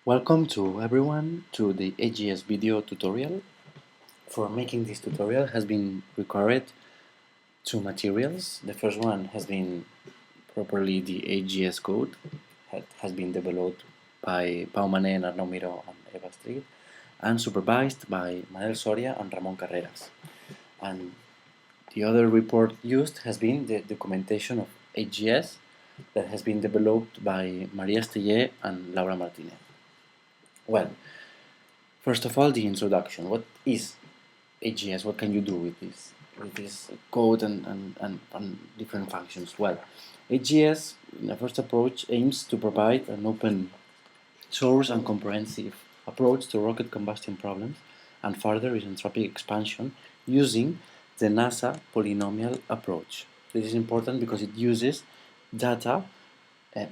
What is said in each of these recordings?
Welcome to everyone to the HGS video tutorial. For making this tutorial has been required two materials. The first one has been properly the HGS code that has been developed by Manel, Arnau Miró and Eva Street and supervised by Manel Soria and Ramon Carreras. And the other report used has been the documentation of HGS that has been developed by Maria Estellé and Laura Martinez. Well, first of all, the introduction. What is HGS? What can you do with this code and different functions? Well, HGS, in the first approach, aims to provide an open source and comprehensive approach to rocket combustion problems and further isentropic expansion using the NASA polynomial approach. This is important because it uses data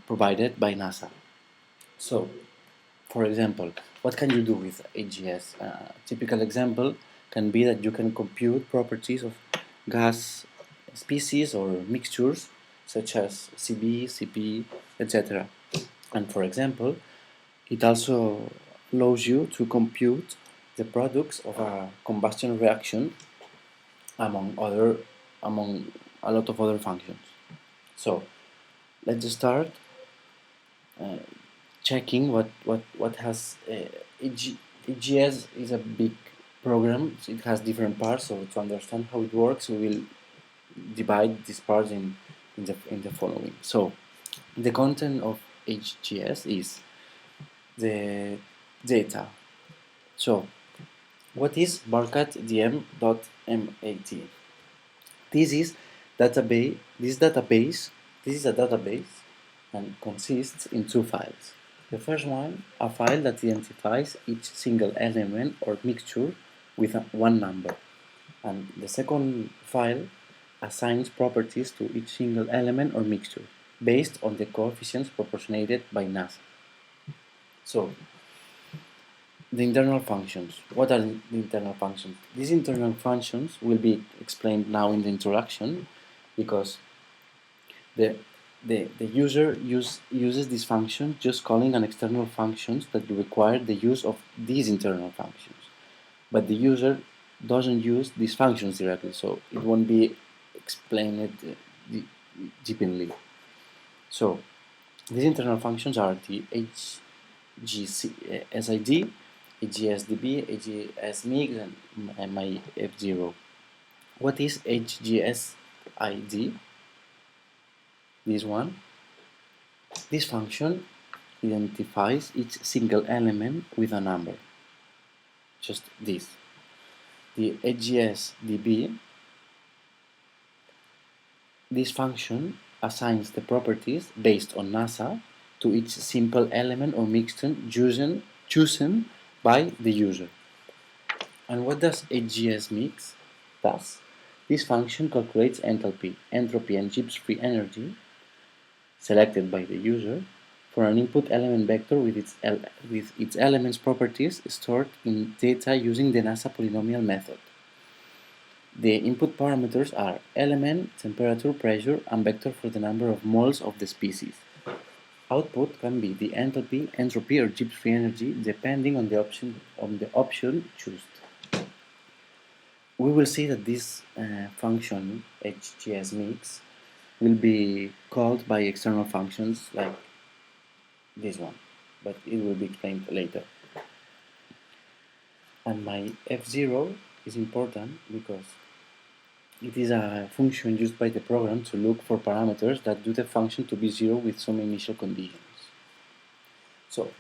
provided by NASA. So, for example, what can you do with HGS? A typical example can be that you can compute properties of gas species or mixtures such as CB, CP, etc. And for example, it also allows you to compute the products of a combustion reaction among a lot of other functions. So let's start checking what has HGS is a big program. So it has different parts. So to understand how it works, we will divide these parts in the following. So the content of HGS is the data. So what is barcat.dm.mat? This is database. This is a database and consists in two files. The first one, a file that identifies each single element or mixture with one number. And the second file assigns properties to each single element or mixture based on the coefficients proportionated by NASA. So, the internal functions. What are the internal functions? These internal functions will be explained now in the introduction because the user uses this function just calling an external functions that require the use of these internal functions. But the user doesn't use these functions directly, so it won't be explained deeply. So these internal functions are the HGSID, HGSDB, HGSMix, and my F0. What is HGSID? This one. This function identifies each single element with a number. Just this. The HGSDB, this function assigns the properties based on NASA to each simple element or mixture chosen by the user. And what does HGSMix does? This function calculates entropy and Gibbs free energy selected by the user for an input element vector with its elements properties stored in data using the NASA polynomial method. The input parameters are element, temperature, pressure, and vector for the number of moles of the species. Output can be the entropy, or Gibbs free energy depending on the option chosen. We will see that this function HGSMix will be called by external functions like this one, but it will be explained later. And my F0 is important because it is a function used by the program to look for parameters that do the function to be zero with some initial conditions. So,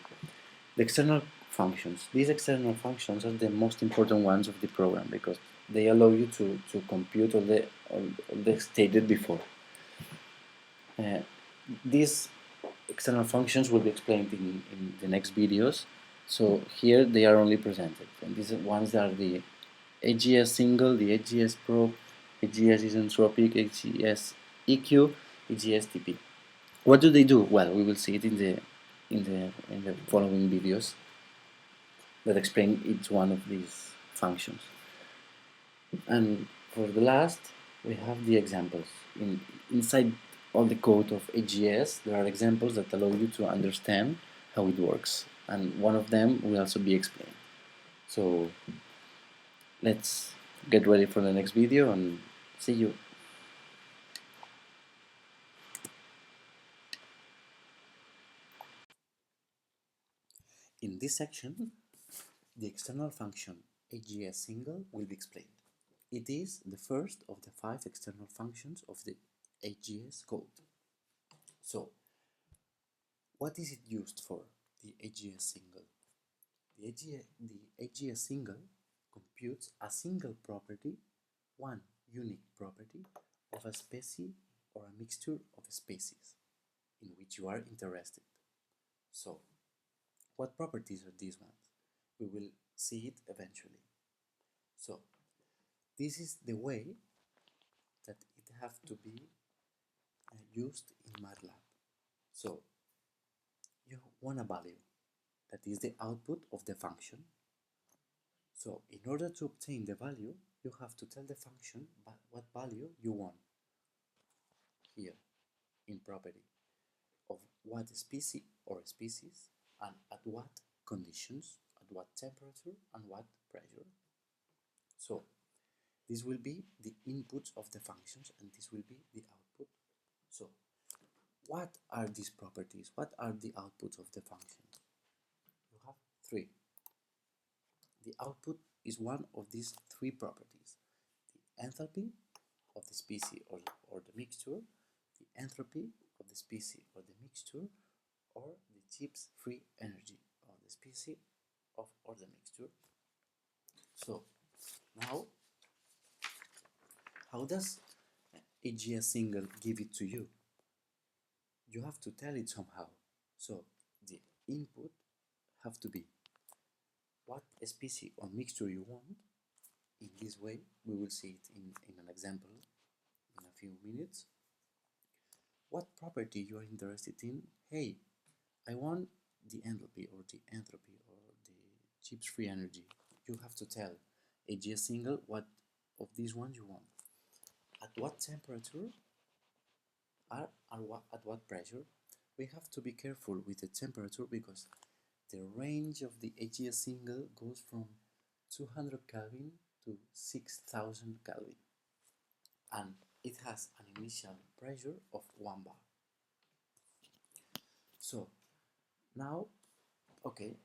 the external functions. These external functions are the most important ones of the program because they allow you to compute all the stated before. These external functions will be explained in the next videos. So here they are only presented, and these ones are the HGS single, the HGS probe, HGS isentropic, HGS EQ, HGS TP. What do they do? Well, we will see it in the following videos that explain each one of these functions. And for the last, we have the examples. Inside all the code of HGS, there are examples that allow you to understand how it works. and one of them will also be explained. So let's get ready for the next video and see you. In this section, the external function HGS single will be explained. It is the first of the 5 external functions of the HGS code. So, what is it used for, the HGS single? The HGS single computes a single property, one unique property of a species or a mixture of species in which you are interested. So, what properties are these ones? We will see it eventually. So, this is the way that it have to be used in MATLAB. So, you want a value that is the output of the function. So, in order to obtain the value, you have to tell the function what value you want here in property of what species or species and at what conditions, at what temperature and what pressure. So, this will be the inputs of the functions and this will be the output. So, what are these properties? What are the outputs of the functions? You have 3. The output is one of these 3 properties. The enthalpy of the species or the mixture, the entropy of the species or the mixture, or the Gibbs free energy of the species or the mixture. So, now, how does HGS single give it to you? You have to tell it somehow. So, the input have to be what species or mixture you want. In this way, we will see it in an example in a few minutes. What property you are interested in? Hey, I want the enthalpy or the entropy or the Gibbs free energy. You have to tell HGS single what of these ones you want. At what temperature at what pressure? We have to be careful with the temperature because the range of the HGS single goes from 200 Kelvin to 6000 Kelvin, and it has an initial pressure of 1 bar. So now, okay,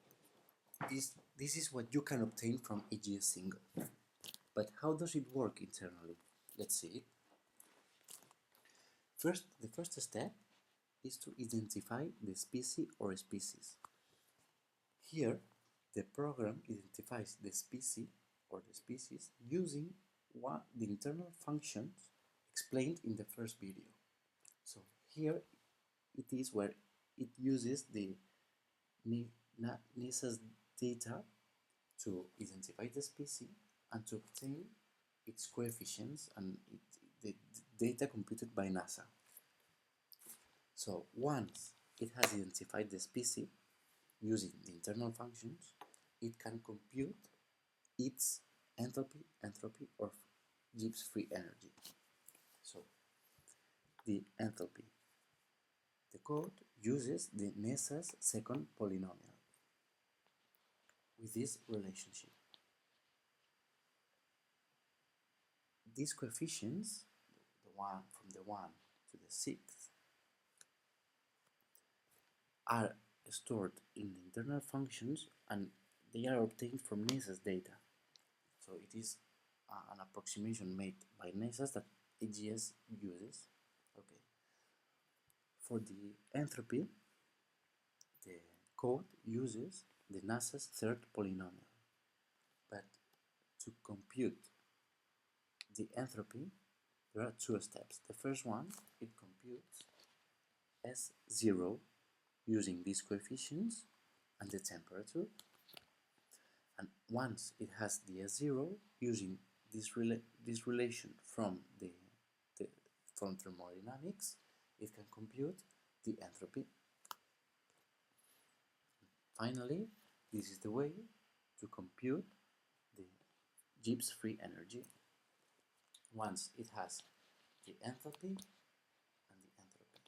this is what you can obtain from HGS single. But how does it work internally? Let's see it. First, the first step is to identify the species or species. Here, the program identifies the species or the species using the internal functions explained in the first video. So here it is where it uses the NASA's data to identify the species and to obtain its coefficients and the data computed by NASA. So once it has identified the species using the internal functions, it can compute its enthalpy, entropy, or Gibbs free energy. So the enthalpy. The code uses the NASA's second polynomial with this relationship. These coefficients, the one from the 1 to the 6th, are stored in the internal functions and they are obtained from NASA's data. So it is an approximation made by NASA that HGS uses. Okay. For the entropy, the code uses the NASA's third polynomial. But to compute the entropy, there are 2 steps. The first one, it computes S0 using these coefficients and the temperature. And once it has the S0, using this relation from from thermodynamics, it can compute the entropy. Finally, this is the way to compute the Gibbs free energy once it has the enthalpy and the entropy.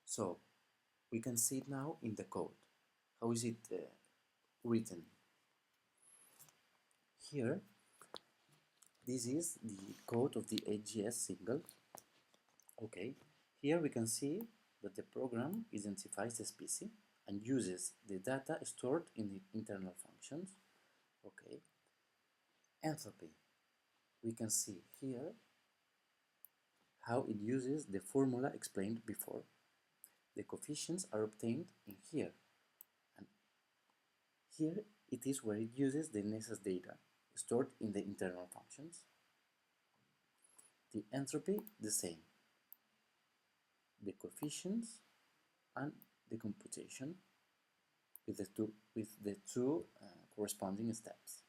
So we can see it now in the code. how is it written? Here, this is the code of the HGS single. Okay, here we can see that the program identifies the species and uses the data stored in the internal functions. Okay, enthalpy. We can see here how it uses the formula explained before. The coefficients are obtained in here, and here it is where it uses the NESA's data stored in the internal functions. The entropy, the same. The coefficients and the computation with the two corresponding steps.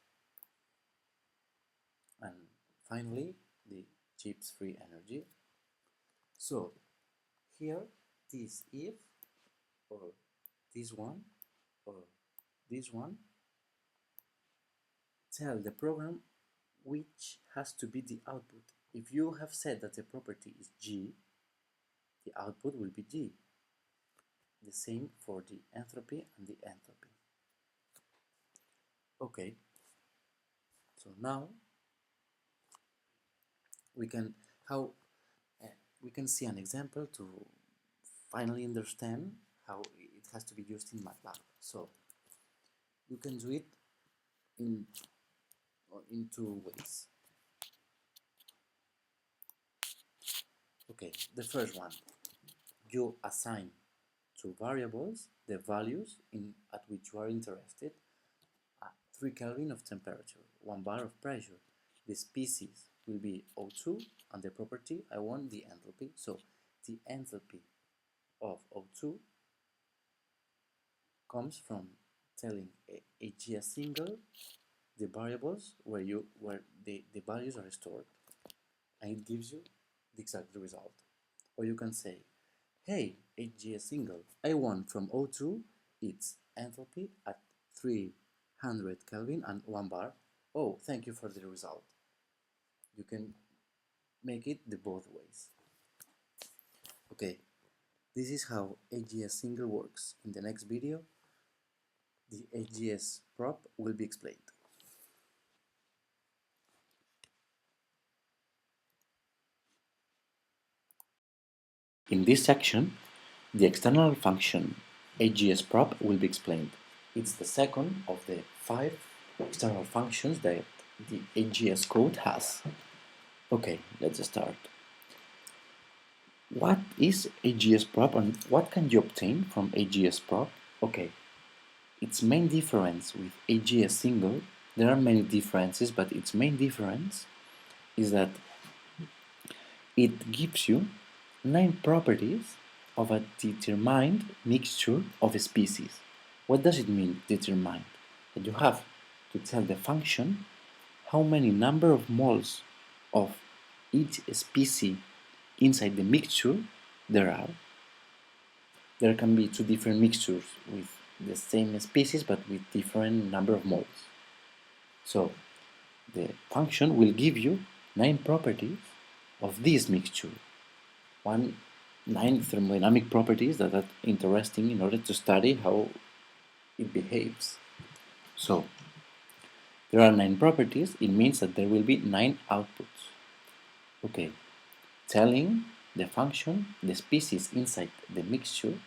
And finally, the Gibbs free energy. So here, this if, or this one, or this one, tell the program which has to be the output. If you have said that the property is G, the output will be G. The same for the entropy and the enthalpy. Okay, so now we can see an example to finally understand how it has to be used in MATLAB. So you can do it in two ways. Okay, the first one, you assign to variables the values at which you are interested. 3 Kelvin of temperature, 1 bar of pressure. The species will be O2, and the property, I want the enthalpy. So the enthalpy of O2 comes from telling a HGS single the variables where the values are stored, and it gives you the exact result. Or you can say, hey, HGS single, I want from O2 its enthalpy at 300 Kelvin and 1 bar. Oh, thank you for the result. You can make it the both ways. Okay, this is how HGS single works. In the next video, the HGS prop will be explained. In this section, the external function HGS prop will be explained. It's the second of the 5 external functions that the HGS code has. Okay, let's start. What is HGS prop and what can you obtain from HGS prop? Okay, its main difference with HGS single, there are many differences, but its main difference is that it gives you 9 properties of a determined mixture of species. What does it mean, determined? That you have to tell the function how many number of moles of each species inside the mixture there are. There can be 2 different mixtures with the same species but with different number of moles. So the function will give you 9 properties of this mixture. 9 thermodynamic properties that are interesting in order to study how it behaves. So there are 9 properties. It means that there will be 9 outputs. Okay, telling the function, the species inside the mixture,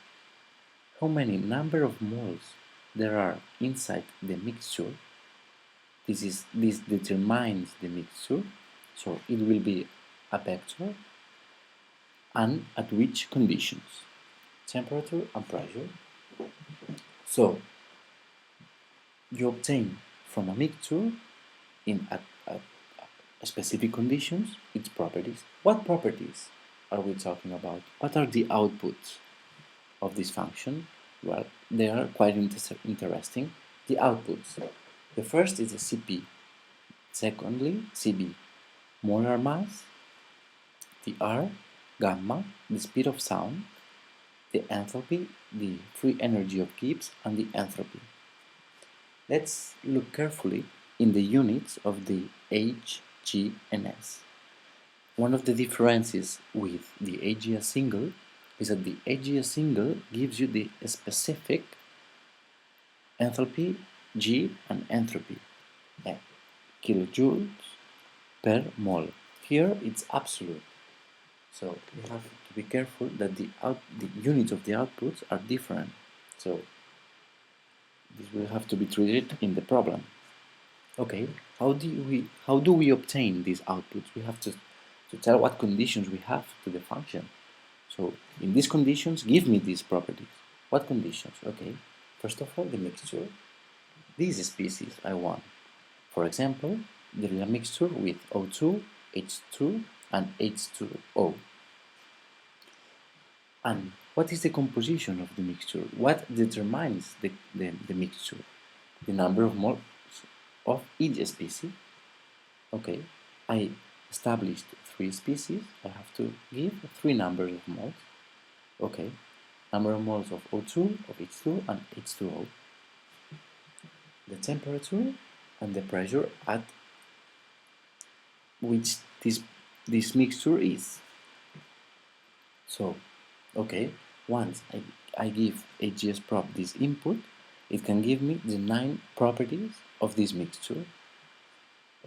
how many number of moles there are inside the mixture. This determines the mixture, so it will be a vector, and at which conditions, temperature and pressure. So you obtain from a mixture in specific conditions its properties. What properties are we talking about? What are the outputs of this function? Well, they are quite interesting. The outputs. The first is the CP. Secondly, CB, molar mass. The R, gamma, the speed of sound. The enthalpy, the free energy of Gibbs, and the entropy. Let's look carefully in the units of the H, G, and S. One of the differences with the HGS single is that the HGS single gives you the specific enthalpy, G, and entropy, kilojoules per mole. Here it's absolute, so you have to be careful that the units of the outputs are different. So this will have to be treated in the problem. Okay, how do we obtain these outputs? We have to tell what conditions we have to the function. So in these conditions, give me these properties. What conditions? Okay, first of all, the mixture. This species I want. For example, there is a mixture with O2, H2, and H2O. And what is the composition of the mixture? What determines the mixture? The number of moles of each species. Okay, I established 3 species. I have to give 3 numbers of moles. Okay, number of moles of O2, of H2, and H2O. The temperature and the pressure at which this mixture is. So, okay, once I give HGS prop this input, it can give me the 9 properties of this mixture.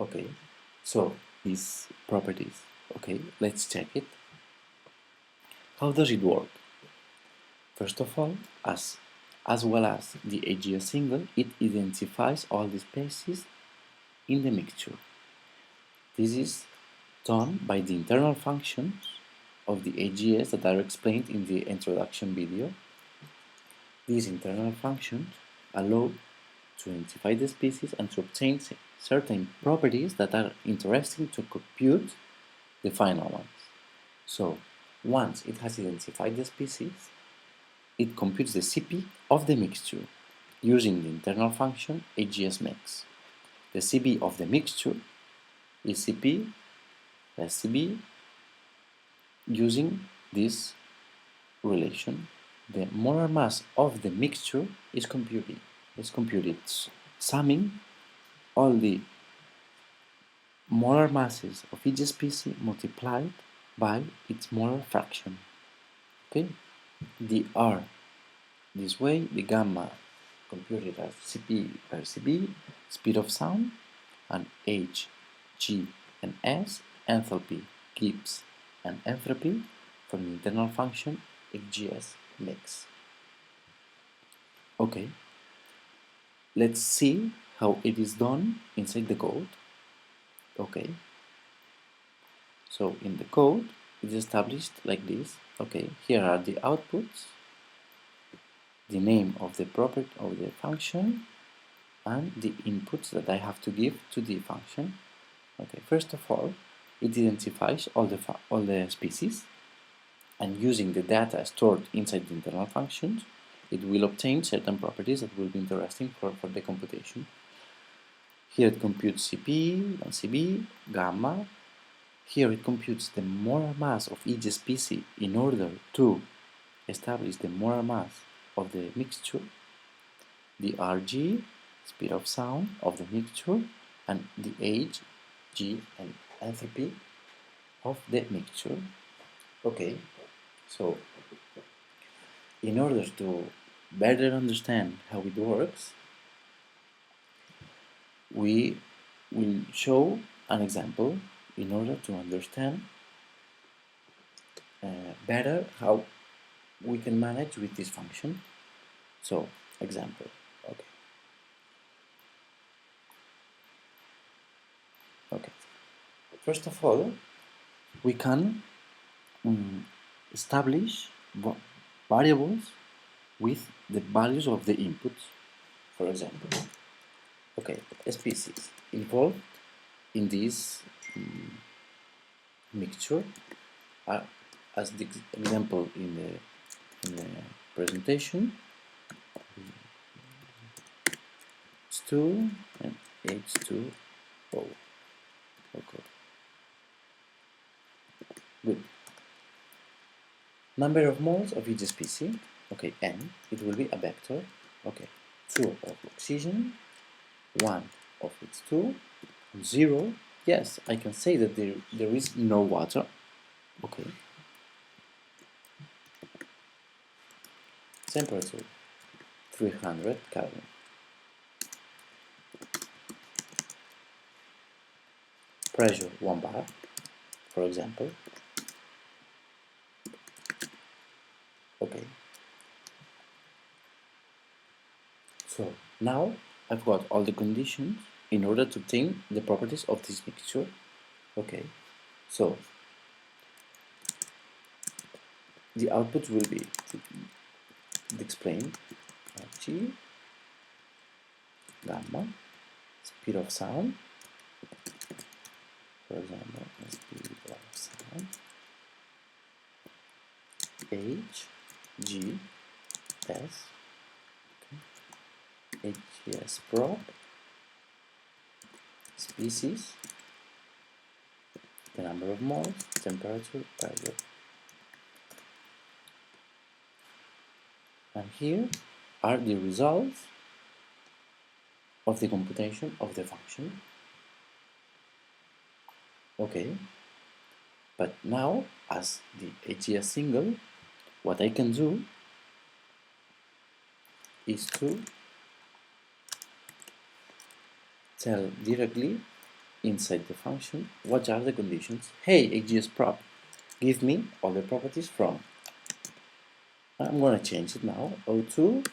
Okay, so these properties, okay, let's check it. How does it work? First of all, as well as the HGS single, it identifies all the species in the mixture. This is done by the internal functions of the HGS that are explained in the introduction video. These internal functions allow to identify the species and to obtain certain properties that are interesting to compute the final ones. So, once it has identified the species, it computes the CP of the mixture using the internal function HGS mix. The CP of the mixture is CP plus CB using this relation. The molar mass of the mixture is computed. Summing all the molar masses of each species multiplied by its molar fraction. Okay, the R this way, the gamma computed as CP per CB, speed of sound, and H, G, and S, enthalpy, Gibbs, and entropy from the internal function HGS mix. Okay, let's see how it is done inside the code. Okay, so in the code, it's established like this. Okay, here are the outputs, the name of the property of the function, and the inputs that I have to give to the function. Okay, first of all, it identifies all the species, and using the data stored inside the internal functions, it will obtain certain properties that will be interesting for the computation. Here it computes CP and CB, gamma. Here it computes the molar mass of each species in order to establish the molar mass of the mixture, the RG, speed of sound of the mixture, and the H, G, and entropy of the mixture. Okay, so in order to better understand how it works, we will show an example in order to understand better how we can manage with this function. So, example, okay. Okay. First of all, we can establish variables with the values of the inputs. For example, okay, species involved in this mixture are, as the example in the presentation, H2 and H2O. Okay. Good. Number of moles of each species. Okay, N. It will be a vector. Okay. 2 of oxygen, 1 of H2, 0. Yes, I can say that there is no water. Okay. Temperature 300 Kelvin. pressure 1 bar, for example. Okay. So now I've got all the conditions in order to obtain the properties of this mixture. Okay. So the output will be explained G, gamma, speed of sound, for example, speed of sound, H, G, S, HGS prop, species, the number of moles, temperature, pressure. And here are the results of the computation of the function. Okay, but now as the HGS single, what I can do is to tell directly inside the function what are the conditions. Hey, HGS prop, give me all the properties from. I'm going to change it now. O2,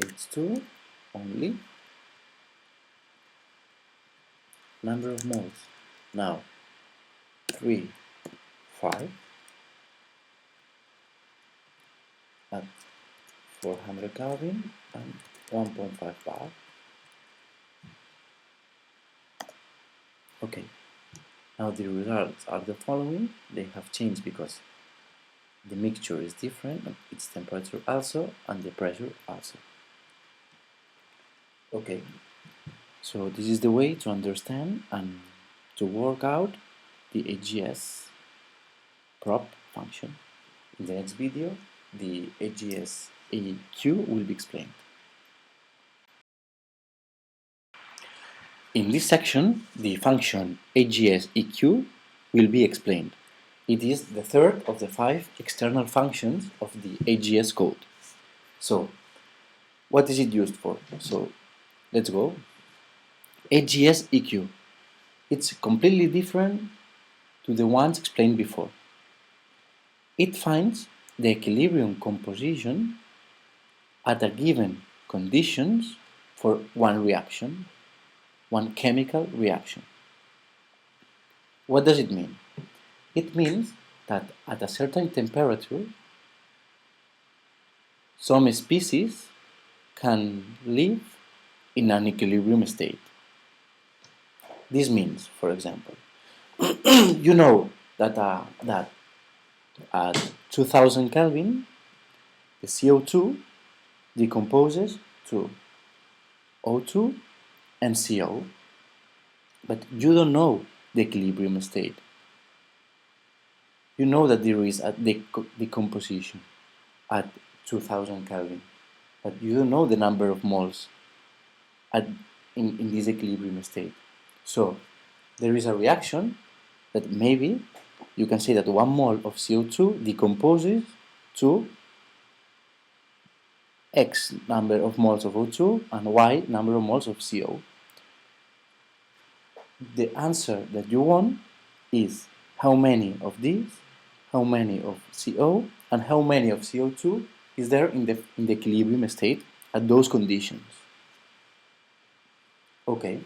H2 only, number of moles. Now 3, 5 at 400 Kelvin and 1.5 bar. Okay, now the results are the following. They have changed because the mixture is different, its temperature also, and the pressure also. Okay, so this is the way to understand and to work out the HGS prop function. In the next video, the HGS EQ will be explained. In this section, the function HGS EQ will be explained. It is the third of the 5 external functions of the HGS code. So, what is it used for? So, let's go. HGS EQ. It's completely different to the ones explained before. It finds the equilibrium composition at a given conditions for one reaction, one chemical reaction. What does it mean? It means that at a certain temperature, some species can live in an equilibrium state. This means, for example, you know that at 2000 Kelvin, the CO2 decomposes to O2 and CO, but you don't know the equilibrium state. You know that there is a decomposition at 2000 Kelvin, but you don't know the number of moles in this equilibrium state. So there is a reaction that maybe you can say that 1 mole of CO2 decomposes to X number of moles of O2 and Y number of moles of CO. The answer that you want is how many of these, how many of CO, and how many of CO2 is there in the equilibrium state at those conditions. Okay,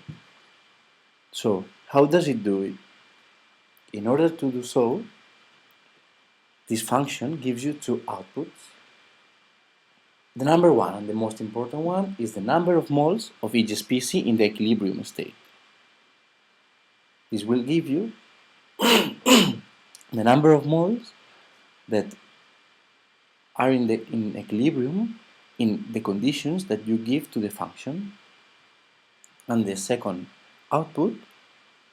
so how does it do it? In order to do so, this function gives you two outputs. The number one, and the most important one, is the number of moles of each species in the equilibrium state. This will give you the number of moles that are in equilibrium in the conditions that you give to the function. And the second output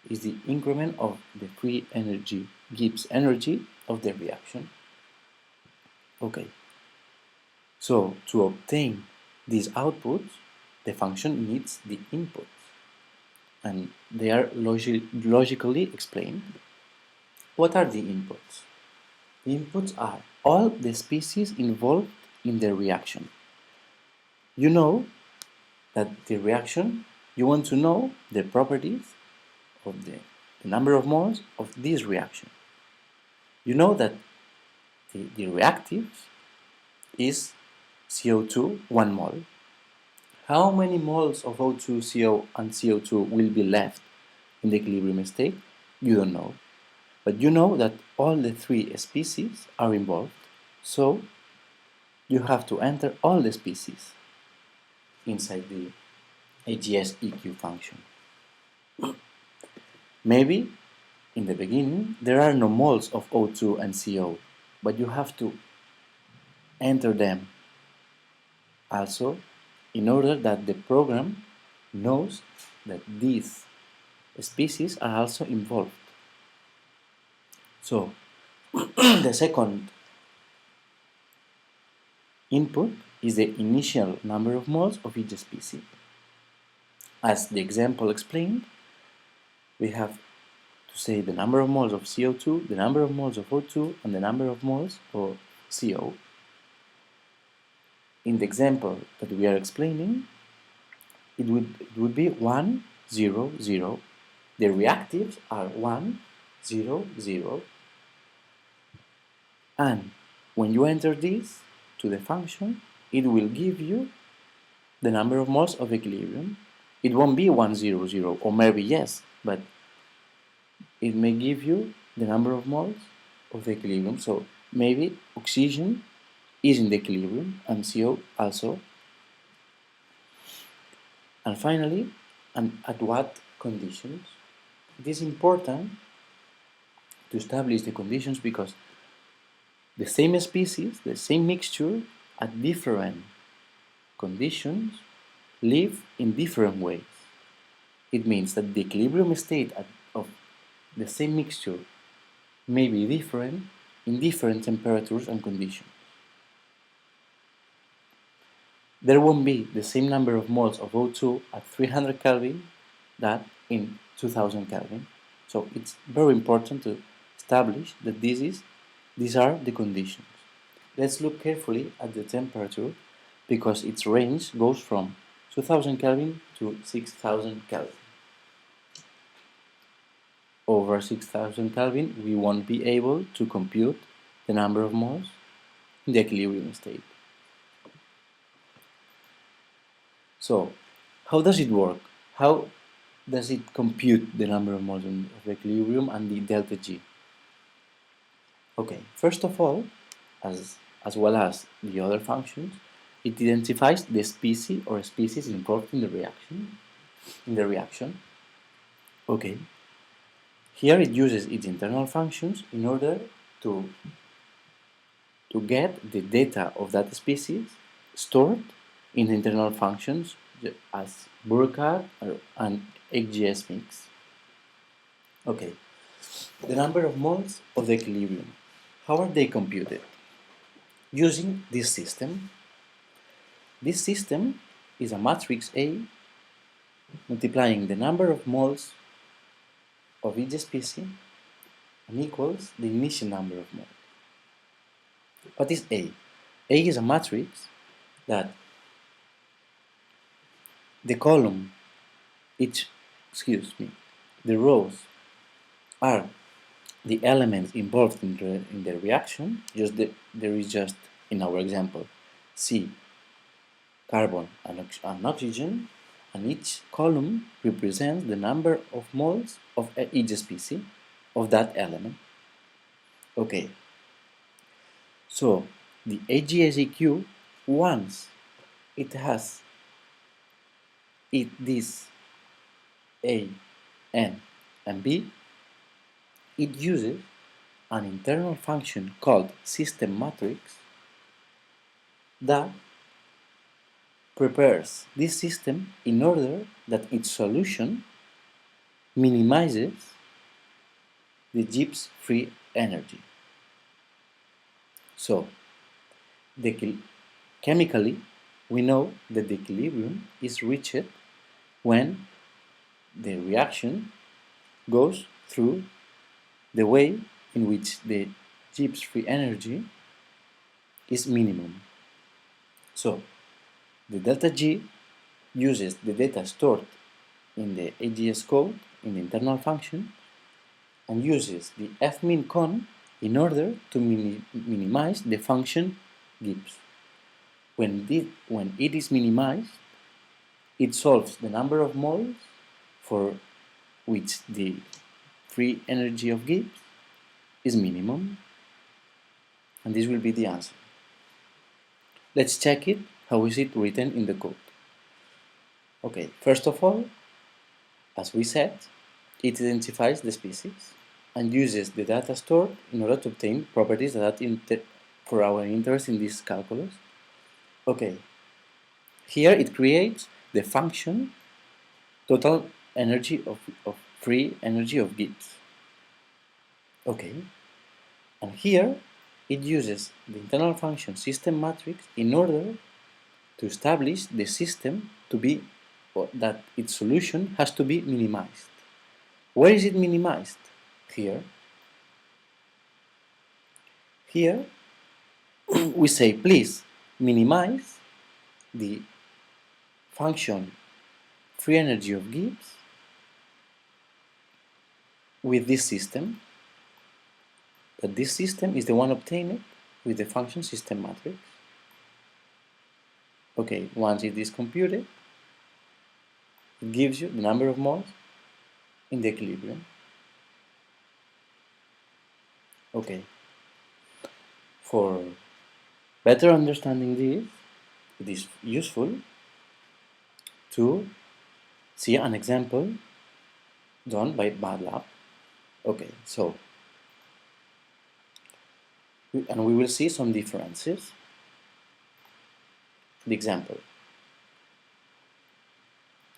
is the increment of the free energy, Gibbs energy of the reaction. Okay. So to obtain these outputs, the function needs the inputs, and they are logically explained. What are the inputs? The inputs are all the species involved in the reaction. You know that the reaction you want to know the properties of the number of moles of this reaction. You know that the reactive is CO2, 1 mole. How many moles of O2, CO, and CO2 will be left in the equilibrium state? You don't know. But you know that all the 3 species are involved, so you have to enter all the species inside the HGS EQ function. Maybe in the beginning there are no moles of O2 and CO, but you have to enter them also in order that the program knows that these species are also involved. So the second input is the initial number of moles of each species. As the example explained, we have to say the number of moles of CO2, the number of moles of O2, and the number of moles of CO. In the example that we are explaining, it would be 1, 0, 0. The reactives are 1, 0, 0. And when you enter this to the function, it will give you the number of moles of equilibrium. It won't be 1, 0, 0, or maybe yes, but it may give you the number of moles of the equilibrium. So maybe oxygen is in the equilibrium and CO also. And finally, at what conditions? It is important to establish the conditions because the same species, the same mixture, at different conditions, live in different ways. It means that the equilibrium state of the same mixture may be different in different temperatures and conditions. There won't be the same number of moles of O2 at 300 Kelvin that in 2000 Kelvin. So it's very important to establish that these are the conditions. Let's look carefully at the temperature because its range goes from 2000 Kelvin to 6000 Kelvin. Over 6000 Kelvin, we won't be able to compute the number of moles in the equilibrium state. So, how does it work? How does it compute the number of moles of the equilibrium and the delta G? Okay, first of all, as well as the other functions, it identifies the species or species involved in the reaction. Okay. Here it uses its internal functions in order to get the data of that species stored in the internal functions as Burkhardt and HGS mix. Okay, the number of moles of the equilibrium. How are they computed? Using this system. This system is a matrix A multiplying the number of moles of each species and equals the initial number of moles. What is A? A is a matrix that the column, the rows are the elements involved in the reaction. There is just, in our example, C, carbon and oxygen, and each column represents the number of moles of each species of that element. Okay, so the HGSEQ, once it has this A, N, and B, it uses an internal function called system matrix that prepares this system in order that its solution minimizes the Gibbs free energy. So, chemically, we know that the equilibrium is reached when the reaction goes through the way in which the Gibbs free energy is minimum. So, the delta G uses the data stored in the HGS code, in the internal function, and uses the fmin_con in order to minimize the function gives. When it is minimized, it solves the number of moles for which the free energy of Gibbs is minimum, and this will be the answer. Let's check it. How is it written in the code? Okay, first of all, as we said, it identifies the species and uses the data stored in order to obtain properties that are for our interest in this calculus. Okay, here it creates the function total energy of free energy of Gibbs. Okay, and here it uses the internal function system matrix in order to establish the system to be, or that its solution has to be minimized. Where is it minimized? Here. Here we say please minimize the function free energy of Gibbs with this system, but this system is the one obtained with the function system matrix. Okay, once it is computed, it gives you the number of moles in the equilibrium. Okay, for better understanding this, it is useful to see an example done by MATLAB. Okay, so we will see some differences. The example.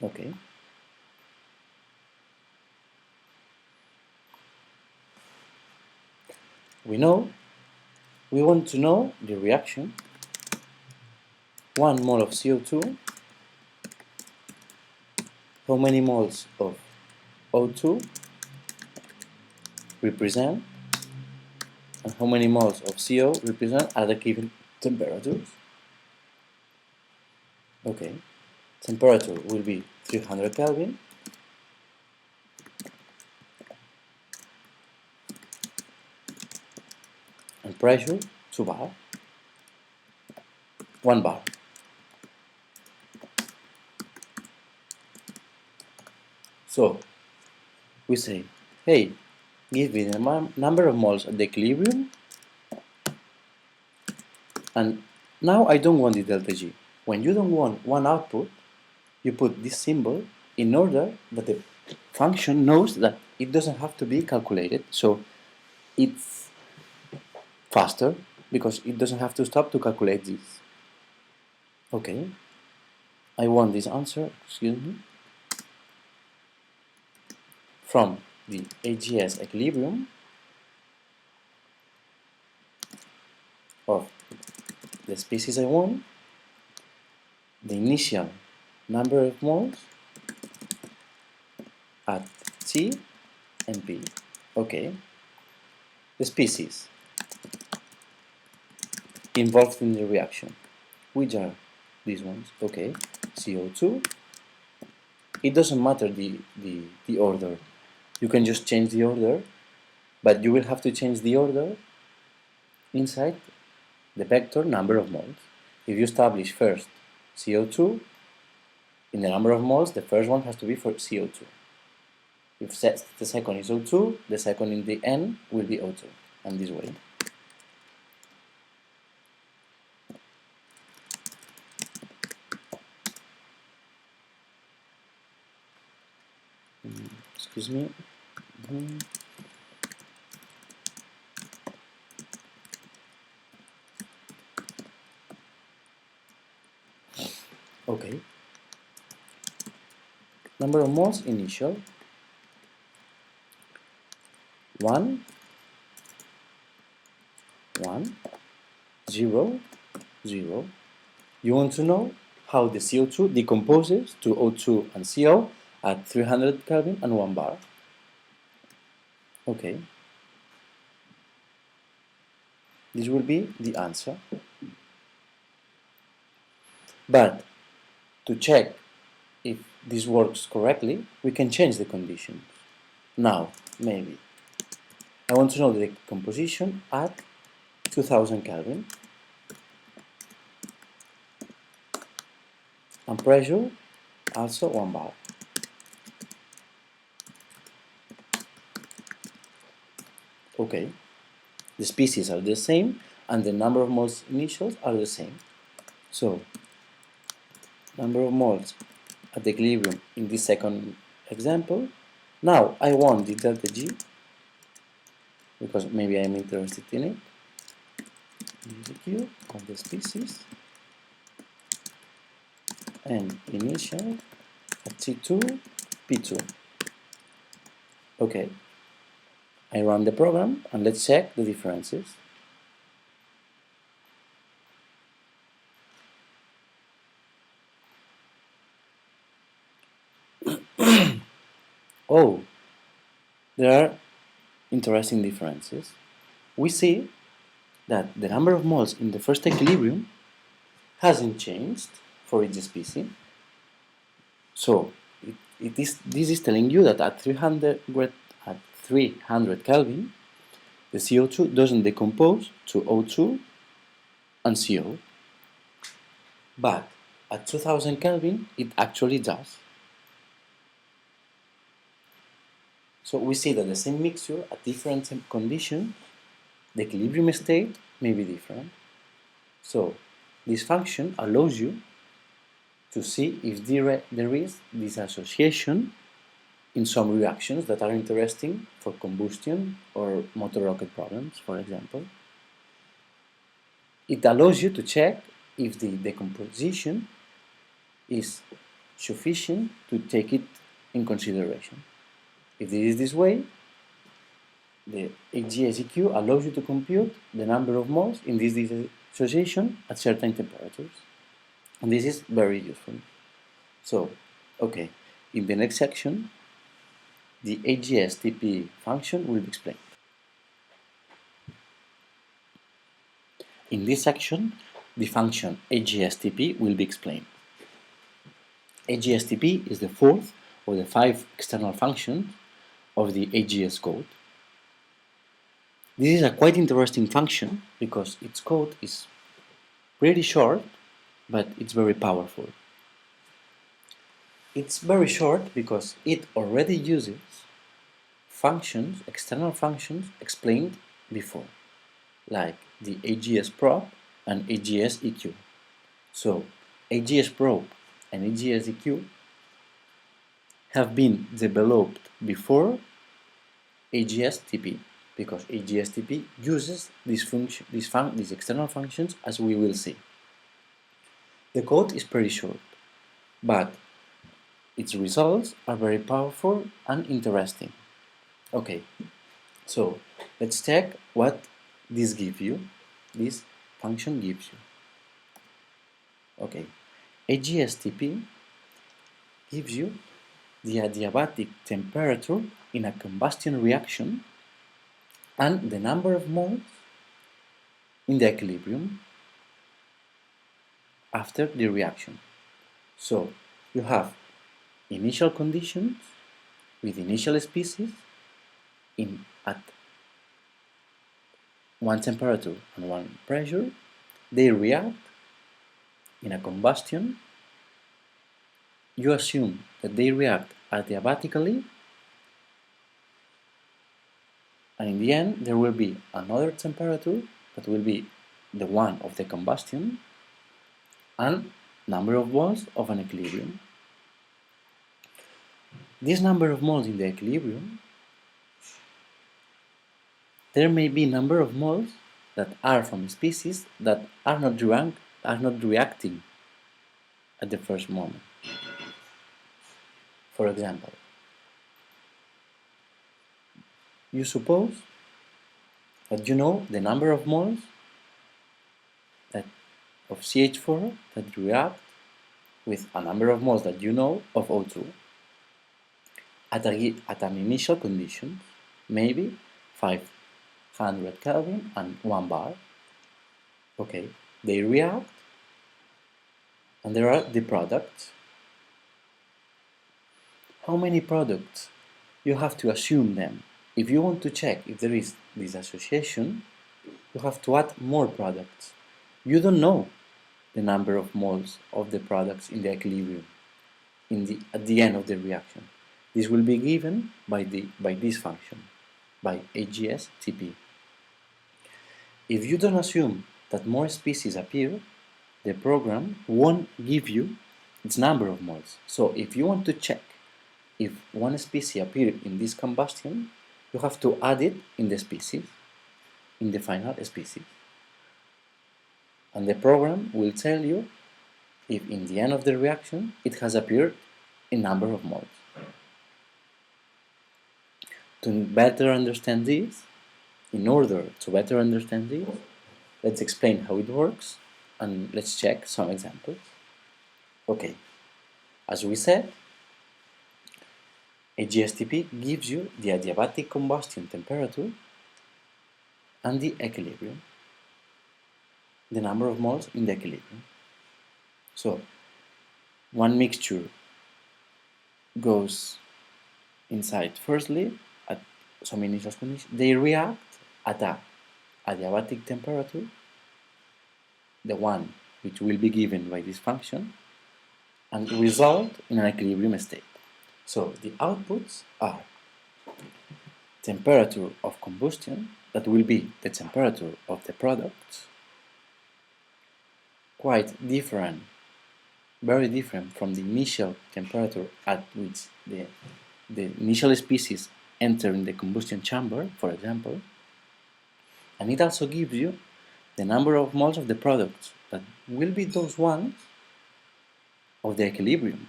Okay. We want to know the reaction. 1 mole of CO2, how many moles of O2 represent, and how many moles of CO represent at the given temperatures. Okay, temperature will be 300 Kelvin, and pressure 2 bar, 1 bar. So we say, hey, give me the number of moles at the equilibrium, and now I don't want the delta G. When you don't want one output, you put this symbol in order that the function knows that it doesn't have to be calculated, so it's faster because it doesn't have to stop to calculate this. Okay, I want this answer, excuse me, from the HGS equilibrium of the species I want, the initial number of moles at T and P. Okay, the species involved in the reaction, which are these ones. Okay, CO2. It doesn't matter the order. You can just change the order, but you will have to change the order inside the vector number of moles. If you establish first CO2, in the number of moles, the first one has to be for CO2. If the second is O2, the second in the N will be O2, and this way. Excuse me. Okay. Number of moles initial. 1, 1, 0, 0. You want to know how the CO2 decomposes to O2 and CO at 300 Kelvin and 1 bar. Okay. This will be the answer. But to check if this works correctly, we can change the conditions. Now, maybe, I want to know the composition at 2000 Kelvin and pressure also 1 bar. Okay, the species are the same and the number of moles initials are the same. So, number of moles at the equilibrium in this second example. Now I want the delta G because maybe I'm interested in it. The Q of the species and initial at T2, P2. Okay, I run the program and let's check the differences. Oh, there are interesting differences. We see that the number of moles in the first equilibrium hasn't changed for each species. So this is telling you that at 300 Kelvin, the CO2 doesn't decompose to O2 and CO. But at 2000 Kelvin, it actually does. So we see that the same mixture at different conditions, the equilibrium state may be different. So this function allows you to see if there is this association in some reactions that are interesting for combustion or motor rocket problems, for example. It allows you to check if the decomposition is sufficient to take it in consideration. If it is this way, the HGS EQ allows you to compute the number of moles in this dissociation at certain temperatures. And this is very useful. So, okay, in the next section, the HGS TP function will be explained. In this section, the function HGS TP will be explained. HGS TP is the fourth of the 5 external functions of the HGS code. This is a quite interesting function because its code is pretty short, but it's very powerful. It's very short because it already uses functions, external functions explained before, like the HGS probe and HGS EQ. So HGS probe and HGS EQ have been developed before HGS TP because HGS TP uses these external functions, as we will see. The code is pretty short, but its results are very powerful and interesting. Okay, so let's check what this function gives you. Okay, HGS TP gives you the adiabatic temperature in a combustion reaction and the number of moles in the equilibrium after the reaction. So you have initial conditions with initial species at one temperature and one pressure. They react in a combustion. You assume that they react adiabatically, and in the end there will be another temperature that will be the one of the combustion and number of moles of an equilibrium. This number of moles in the equilibrium, there may be number of moles that are from species that are not reacting at the first moment. For example, you suppose that you know the number of moles of CH4 that react with a number of moles that you know of O2 at an initial condition, maybe 500 Kelvin and 1 bar. Okay, they react and there are the products. how many products you have to assume them. If you want to check if there is this association, you have to add more products. You don't know the number of moles of the products in the equilibrium at the end of the reaction. This will be given by this function, by HGS TP. If you don't assume that more species appear, the program won't give you its number of moles. So if you want to check if one species appeared in this combustion, you have to add it in the species, in the final species. And the program will tell you if in the end of the reaction it has appeared in number of moles. To better understand this, in order to better understand this, let's explain how it works and let's check some examples. Okay, as we said, HGSTP gives you the adiabatic combustion temperature and the equilibrium, the number of moles in the equilibrium. So, one mixture goes inside firstly at some initial conditions. They react at a adiabatic temperature, the one which will be given by this function, and result in an equilibrium state. So the outputs are temperature of combustion, that will be the temperature of the product, quite different, very different from the initial temperature at which the initial species enter in the combustion chamber, for example, and it also gives you the number of moles of the product that will be those ones of the equilibrium.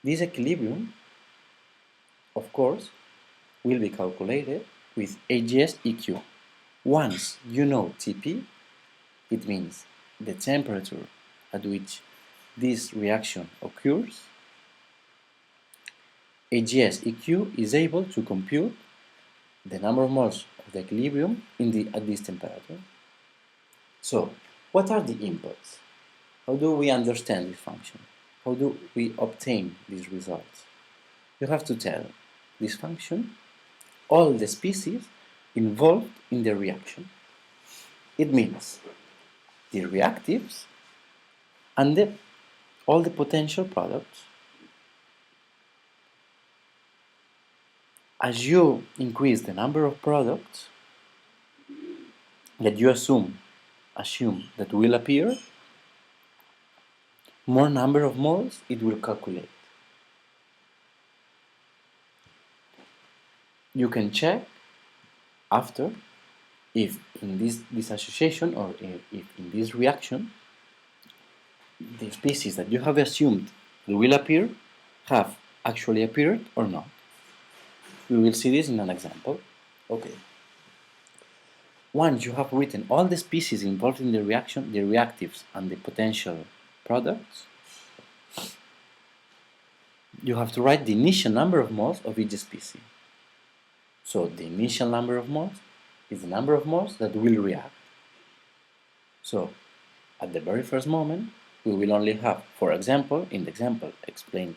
This equilibrium, of course, will be calculated with HGS EQ. Once you know TP, it means the temperature at which this reaction occurs, HGS EQ is able to compute the number of moles of the equilibrium at this temperature. So, what are the inputs? How do we understand this function? How do we obtain these results? You have to tell this function all the species involved in the reaction. It means the reactives and all the potential products. As you increase the number of products that you assume that will appear, more number of moles it will calculate. You can check after if in this association or if in this reaction the species that you have assumed will appear have actually appeared or not. We will see this in an example. Okay. Once you have written all the species involved in the reaction, the reactives and the potential products, you have to write the initial number of moles of each species. So the initial number of moles is the number of moles that will react. So at the very first moment, we will only have, for example, in the example explained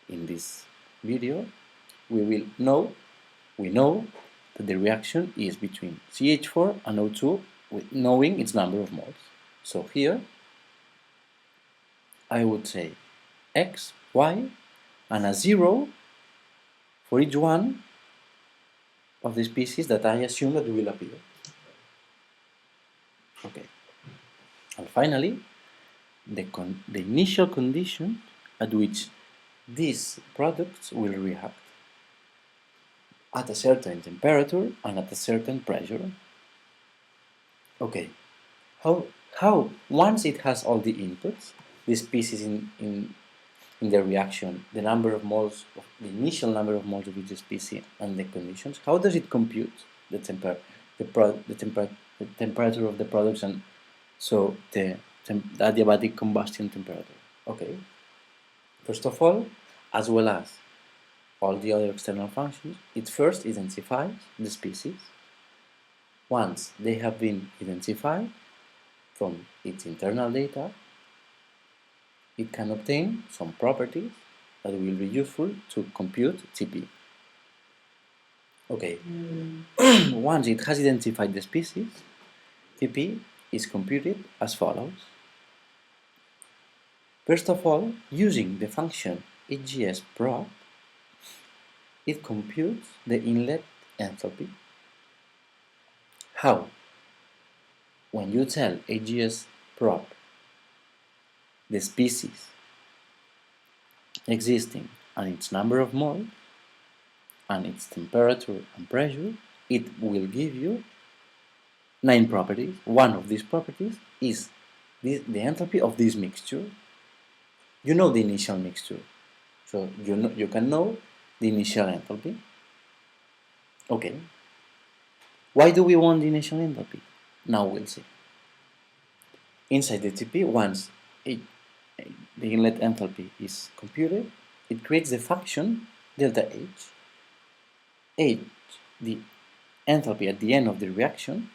in this video, we know that the reaction is between CH4 and O2 with knowing its number of moles. So here I would say X, Y, and a 0 for each one of the species that I assume that will appear. Okay. And finally, the initial condition at which these products will react at a certain temperature and at a certain pressure. Okay, how once it has all the inputs, the species in the reaction, the number of moles, the initial number of moles of each species, and the conditions, how does it compute the temperature of the products and so the adiabatic combustion temperature? Okay, first of all, as well as all the other external functions, it first identifies the species. Once they have been identified from its internal data, it can obtain some properties that will be useful to compute Tp. Okay, once it has identified the species, Tp is computed as follows. First of all, using the function HGS prop, it computes the inlet enthalpy. How? When you tell HGS prop the species existing and its number of moles and its temperature and pressure, it will give you 9 properties. One of these properties is the enthalpy of this mixture. You know the initial mixture, so you can know the initial enthalpy. Okay. Why do we want the initial enthalpy? Now we'll see. Inside the TP, once the inlet enthalpy is computed, it creates the function delta H. H, the enthalpy at the end of the reaction,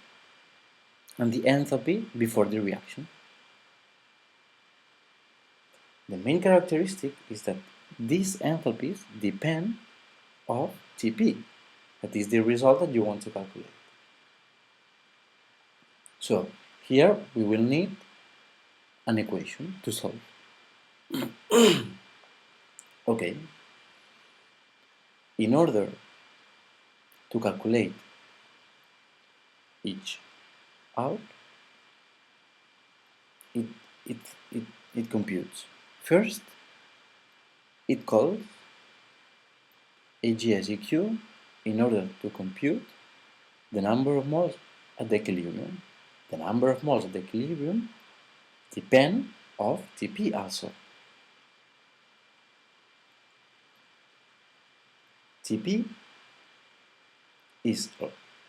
and the enthalpy before the reaction. The main characteristic is that these enthalpies depend of Tp. That is the result that you want to calculate. So here we will need an equation to solve. Okay. In order to calculate each out, it computes. First, it calls HGS EQ in order to compute the number of moles at the equilibrium. The number of moles at the equilibrium depend of Tp also. Tp is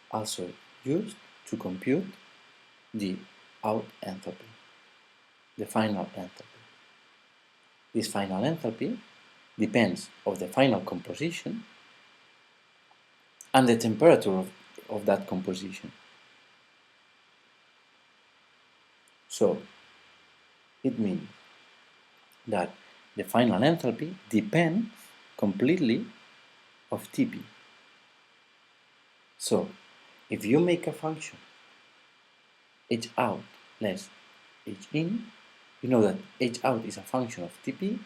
also used to compute the out enthalpy, the final enthalpy. This final enthalpy depends of the final composition and the temperature of that composition. So it means that the final enthalpy depends completely of Tp. So if you make a function H out less H in, you know that H out is a function of Tp,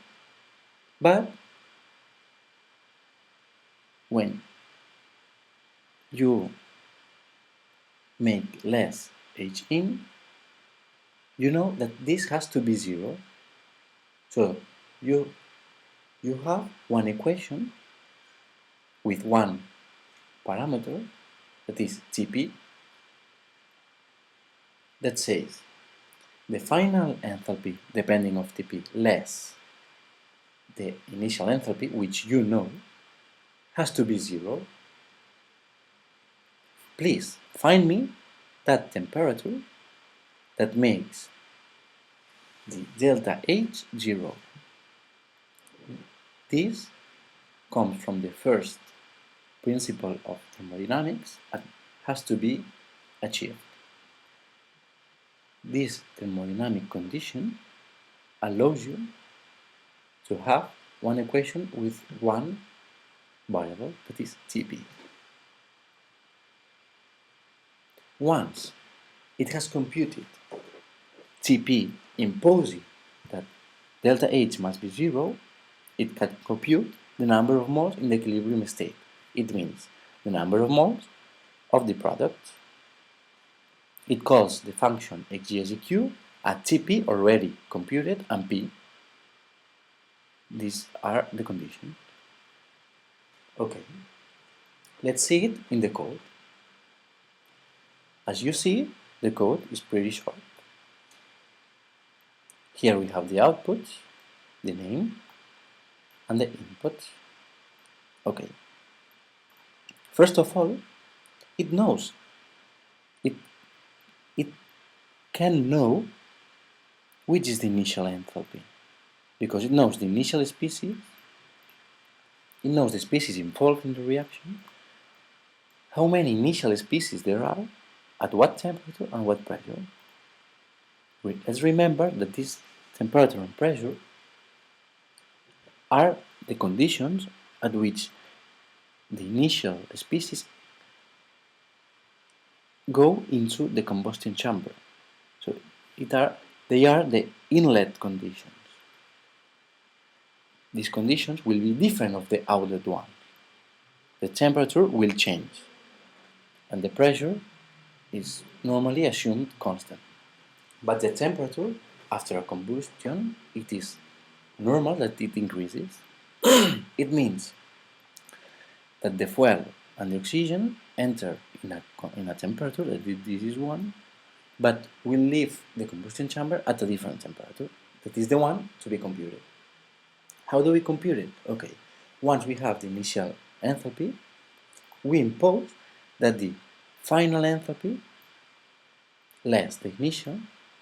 but when you make less H in, you know that this has to be 0. So you have one equation with one parameter, that is Tp, that says the final enthalpy depending of Tp less the initial enthalpy, which you know, has to be 0. Please find me that temperature that makes the delta H 0. This comes from the first principle of thermodynamics and has to be achieved. This thermodynamic condition allows you to have one equation with one variable, that is Tp. Once it has computed Tp imposing that delta H must be 0, it can compute the number of moles in the equilibrium state. It means the number of moles of the product. It calls the function HGSEQ at Tp already computed and P. These are the conditions. Okay, let's see it in the code. As you see, the code is pretty short. Here we have the output, the name, and the input. Okay. First of all, it knows. It can know which is the initial enthalpy, because it knows the initial species, it knows the species involved in the reaction, how many initial species there are, at what temperature and what pressure. Let's remember that this temperature and pressure are the conditions at which the initial species go into the combustion chamber. So they are the inlet conditions. These conditions will be different of the outlet one. The temperature will change, and the pressure is normally assumed constant. But the temperature after a combustion, it is normal that it increases. It means that the fuel and the oxygen enter in a temperature, that this is one, but will leave the combustion chamber at a different temperature. That is the one to be computed. How do we compute it? Okay, once we have the initial enthalpy, we impose that the final enthalpy less the initial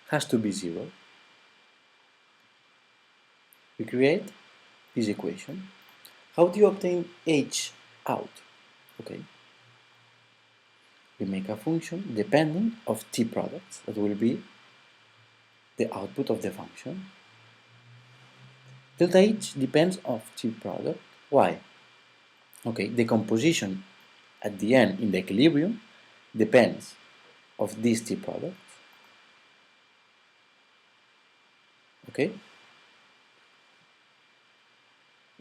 has to be 0. We create this equation. How do you obtain H out? Okay, we make a function dependent of T products. That will be the output of the function. Delta H depends of T product. Why? Okay, the composition at the end in the equilibrium depends of these T products. Okay?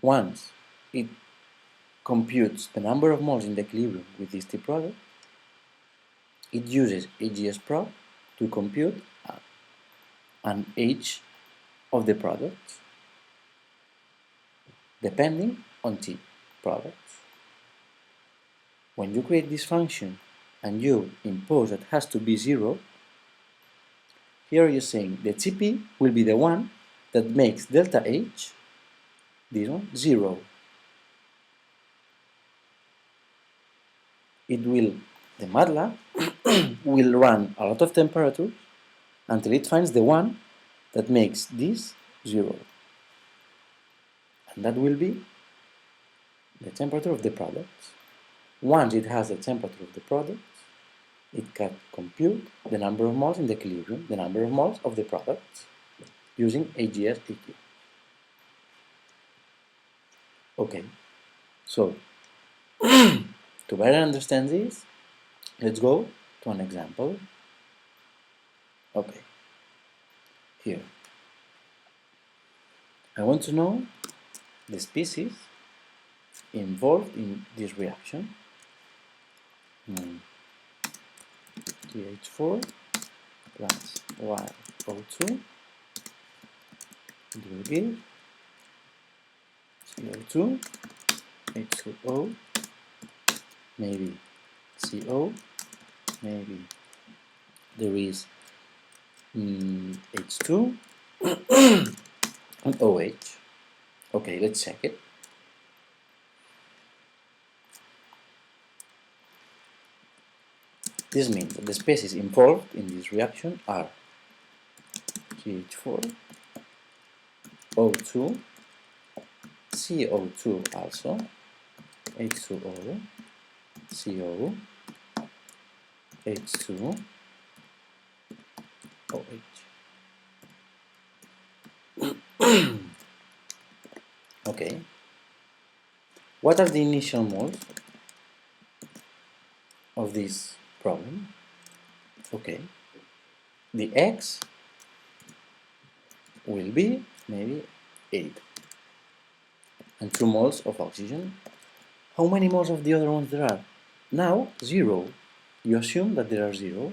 Once it computes the number of moles in the equilibrium with this T product, it uses HGS prop to compute an H of the products depending on T products. When you create this function and you impose that it has to be 0, here you're saying the TP will be the one that makes delta H, this one, 0. The MATLAB will run a lot of temperatures until it finds the one that makes this 0. And that will be the temperature of the products. Once it has the temperature of the products, it can compute the number of moles in the equilibrium, the number of moles of the products, using HGS EQ. Okay, so to better understand this, let's go to an example. Okay, here. I want to know the species involved in this reaction. TH4 plus YO2, it will give CO2, H2O, maybe CO, maybe there is H2 and OH. Okay, let's check it. This means that the species involved in this reaction are CH4, O2, CO2 also, H2O, CO, H2, OH. Okay. What are the initial moles of this problem? Okay. The X will be maybe 8. And 2 moles of oxygen. How many moles of the other ones there are? Now, 0. You assume that there are 0.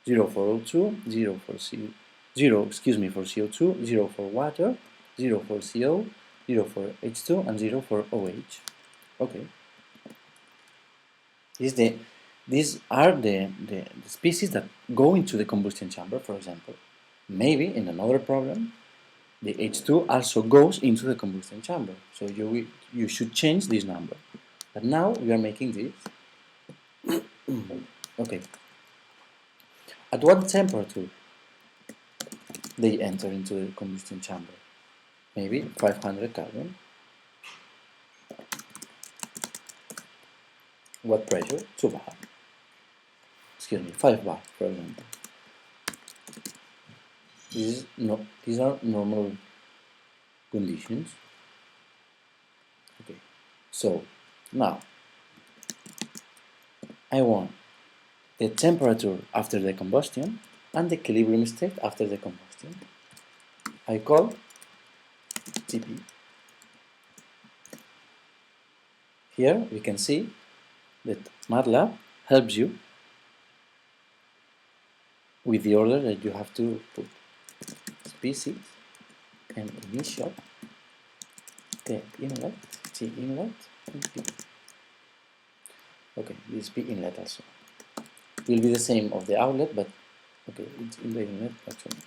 0 for O2, 0 for for CO2, 0 for water, 0 for CO, 0 for H2, and 0 for OH. Okay. These are the species that go into the combustion chamber, for example. Maybe in another problem, the H2 also goes into the combustion chamber. So you should change this number. But now we are making this. Okay. At what temperature they enter into the combustion chamber? Maybe 500 Kelvin. What pressure? 2 bar. Excuse me, 5 bar, for example. These are normal conditions. So now I want the temperature after the combustion and the equilibrium state after the combustion. I call TP. Here we can see that MATLAB helps you with the order that you have to put species and initial, T inlet, T inlet, and P. Okay, this P inlet also will be the same of the outlet, but okay, it's in the inlet actually.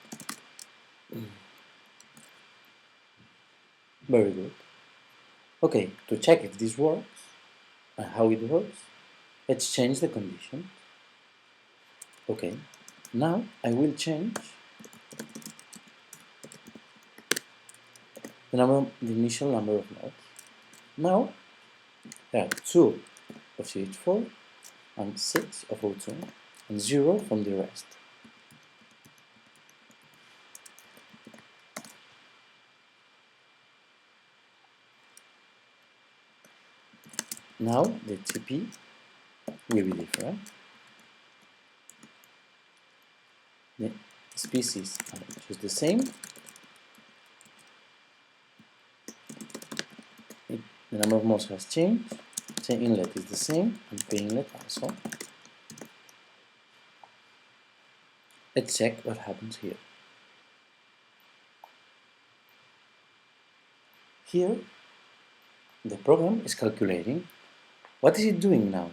Very good. Okay, to check if this works and how it works, let's change the condition. Okay, now I will change the initial number of moles. Now there are 2 of CH4 and 6 of O2 and 0 from the rest. Now the TP will be different. The species are just the same. The number of moles has changed. The inlet is the same, and P inlet also. Let's check what happens here. Here, the program is calculating. What is it doing now?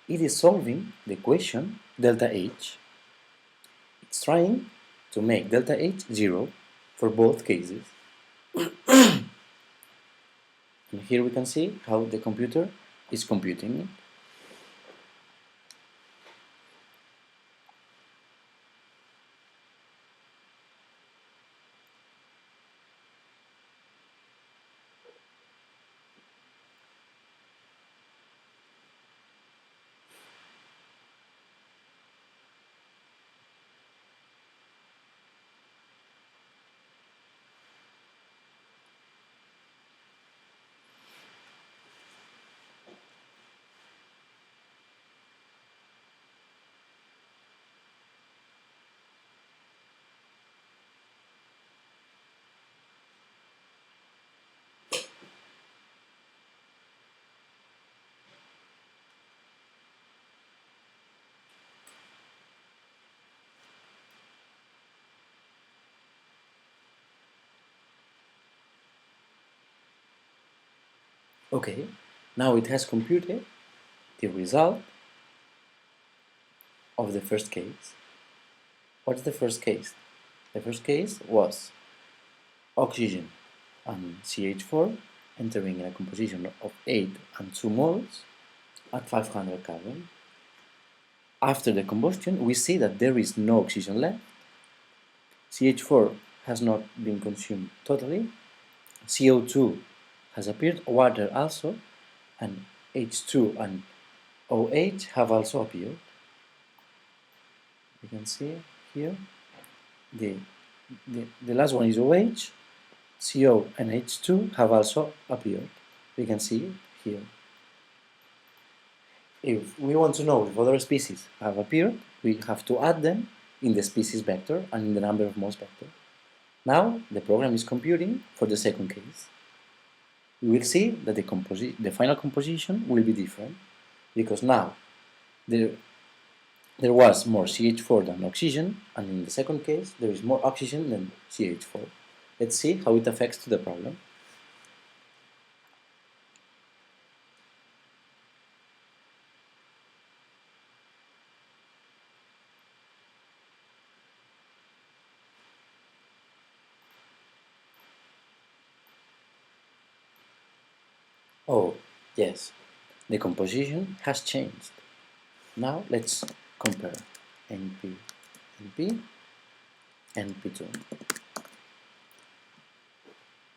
It is solving the equation delta H. It's trying to make delta H 0 for both cases. And here we can see how the computer is computing it. Okay, now it has computed the result of the first case. What's the first case? The first case was oxygen and CH4 entering in a composition of 8 and 2 moles at 500 Kelvin. After the combustion, we see that there is no oxygen left. CH4 has not been consumed totally. CO2 has appeared, water also, and H2 and OH have also appeared. You can see here the last one is OH, CO and H2 have also appeared. You can see it here. If we want to know if other species have appeared, we have to add them in the species vector and in the number of moles vector. Now the program is computing for the second case. We will see that the final composition will be different because now there was more CH4 than oxygen, and in the second case there is more oxygen than CH4. Let's see how it affects to the problem. Oh, yes, the composition has changed. Now let's compare NP, NP, NP2.